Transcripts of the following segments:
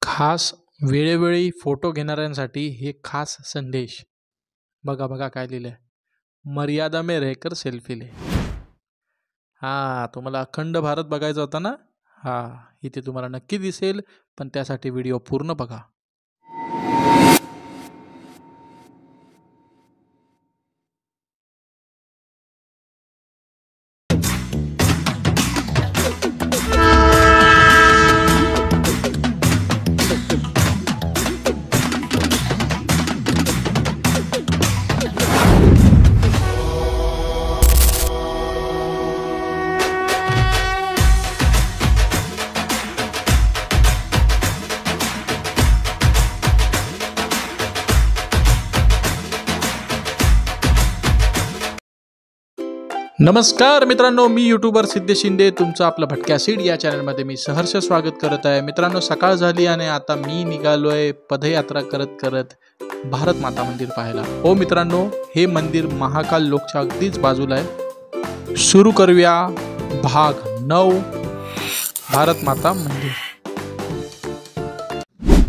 खास वेळोवेळी फोटो घेणाऱ्यांसाठी हे खास संदेश. बघा बघा काय लिहिलंय. मर्यादा में रहकर सेल्फी ले. तुम्हाला अखंड भारत बघायचा होता ना. इथे तुम्हाला नक्की दिसेल, पण त्यासाठी व्हिडिओ पूर्ण बघा. नमस्कार मित्रांनो, मी यूट्यूबर सिद्धेश शिंदे तुमचं आपलं भटक्या सीड या चॅनलमध्ये मी सहर्ष स्वागत करत आहे. मित्रांनो, सकाळ झाली आणि आता मी निघालोय पदयात्रा करत करत भारत माता मंदिर पाहायला. हो मित्रांनो, हे मंदिर महाकाल लोकच्या अगदीच बाजूला आहे. सुरू करूया भाग 9 भारत माता मंदिर.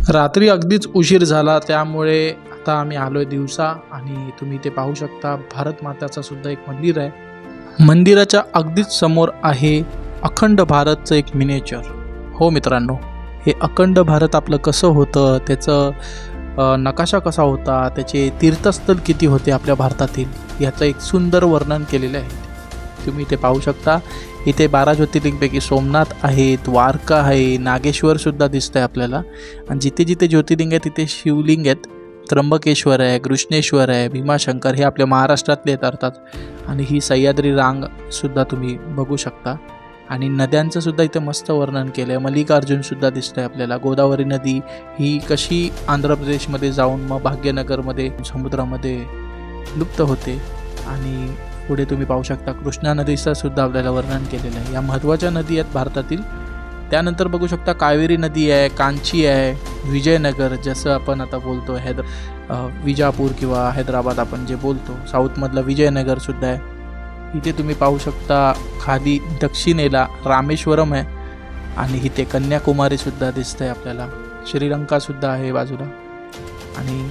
रात्री अगदीच उशीर झाला, त्यामुळे आता आम्ही आलोय दिवसा आणि तुम्ही इथे पाहू शकता भारत माताचं सुद्धा एक मंदिर आहे. मंदिराच्या अगदीच समोर आहे अखंड भारतचं एक मिनिएचर. हो मित्रांनो, हे अखंड भारत आपलं कसं होतं, त्याचं नकाशा कसा होता, त्याचे तीर्थस्थळ किती होते आपल्या भारतातील, याचं एक सुंदर वर्णन केलेलं आहे. तुम्ही इथे पाहू शकता. इथे 12 ज्योतिर्लिंगपैकी सोमनाथ आहे, द्वारका आहे, नागेश्वरसुद्धा दिसतं आहे आपल्याला. आणि जिथे जिथे ज्योतिर्लिंग आहे तिथे शिवलिंग आहेत. त्र्यंबकेश्वर आहे, कृष्णेश्वर आहे, भीमाशंकर हे आपल्या महाराष्ट्रातले येतात. आणि ही सह्याद्री रांगसुद्धा तुम्ही बघू शकता. आणि नद्यांचं सुद्धा इथे मस्त वर्णन केलं आहे. मल्लिकार्जुनसुद्धा दिसतं आहे आपल्याला. गोदावरी नदी ही कशी आंध्र प्रदेशमध्ये जाऊन मग भाग्यनगरमध्ये समुद्रामध्ये लुप्त होते. आणि पुढे तुम्ही पाहू शकता कृष्णा नदीचं सुद्धा आपल्याला वर्णन केलेलं आहे. या महत्त्वाच्या नदी आहेत भारतातील. त्यानंतर बघू शकता कावेरी नदी आहे, कांची आहे, विजयनगर जसं आपण आता बोलतो विजापूर किंवा हैदराबाद आपण जे बोलतो, साऊथमधलं विजयनगरसुद्धा आहे. इथे तुम्ही पाहू शकता खाली दक्षिणेला रामेश्वरम आहे आणि इथे कन्याकुमारीसुद्धा दिसतं आहे आपल्याला. श्रीलंकासुद्धा आहे बाजूला आणि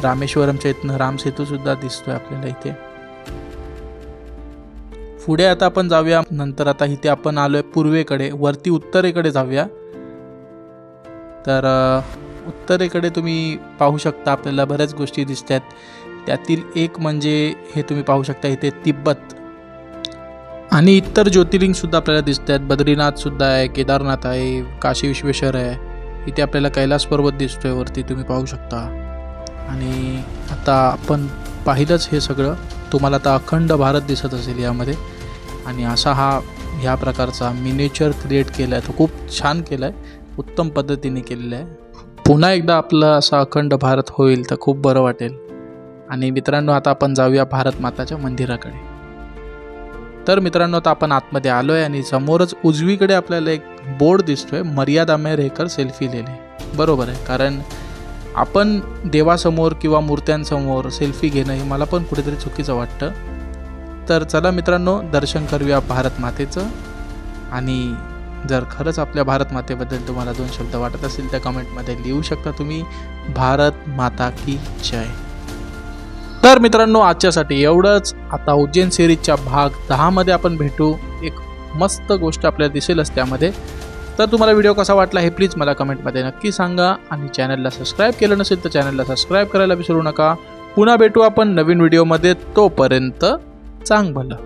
रामेश्वरमच्या इथनं रामसेतूसुद्धा दिसतो आहे आपल्याला इथे. पुढे आता आपण जाऊया. नंतर आता इथे आपण आलोय पूर्वेकडे, वरती उत्तरेकडे जाऊया. तर उत्तरेकडे तुम्ही पाहू शकता आपल्याला बऱ्याच गोष्टी दिसतात. त्यातील एक म्हणजे हे तुम्ही पाहू शकता इथे तिब्बत आणि इतर ज्योतिर्लिंगसुद्धा आपल्याला दिसत आहेत. बद्रीनाथसुद्धा आहे, केदारनाथ आहे, काशी विश्वेश्वर आहे. इथे आपल्याला कैलास पर्वत दिसतोय वरती तुम्ही पाहू शकता. आणि आता आपण पाहिलंच हे सगळं. तुम्हाला आता अखंड भारत दिसत असेल यामध्ये. आणि असा ह्या प्रकारचा मिनिएचर क्रिएट केला आहे. तो खूप छान केला आहे, उत्तम पद्धतीने केलेला आहे. पुन्हा एकदा आपलं असा अखंड भारत होईल तर खूप बरं वाटेल. आणि मित्रांनो, आता आपण जाऊया भारत माताच्या मंदिराकडे. तर मित्रांनो, आता आपण आतमध्ये आलो आहे आणि समोरच उजवीकडे आपल्याला एक बोर्ड दिसतोय, मर्यादा में रहकर सेल्फी ले ले. बरोबर आहे, कारण आपण देवासमोर किंवा मूर्त्यांसमोर सेल्फी घेणं हे मला पण कुठेतरी चुकीचं वाटतं. तर चला मित्रांनो, दर्शन करूया भारत मातेचं. आणि जर खरंच आपल्या भारत मातेबद्दल तुम्हाला 2 शब्द वाटत असतील तर कमेंटमध्ये लिहू शकता तुम्ही. भारत माता की जय. तर मित्रांनो, आजच्यासाठी एवढंच. आता उज्जैन सिरीजच्या भाग 10 मध्ये आपण भेटू. एक मस्त गोष्ट आपल्याला दिसेलच त्यामध्ये. तर तुम्हाला व्हिडिओ कसा वाटला हे प्लीज मला कमेंटमध्ये नक्की सांगा. आणि चॅनलला सबस्क्राईब केलं नसेल तर चॅनलला सबस्क्राईब करायला विसरू नका. पुन्हा भेटू आपण नवीन व्हिडिओमध्ये. तोपर्यंत चांग भलं.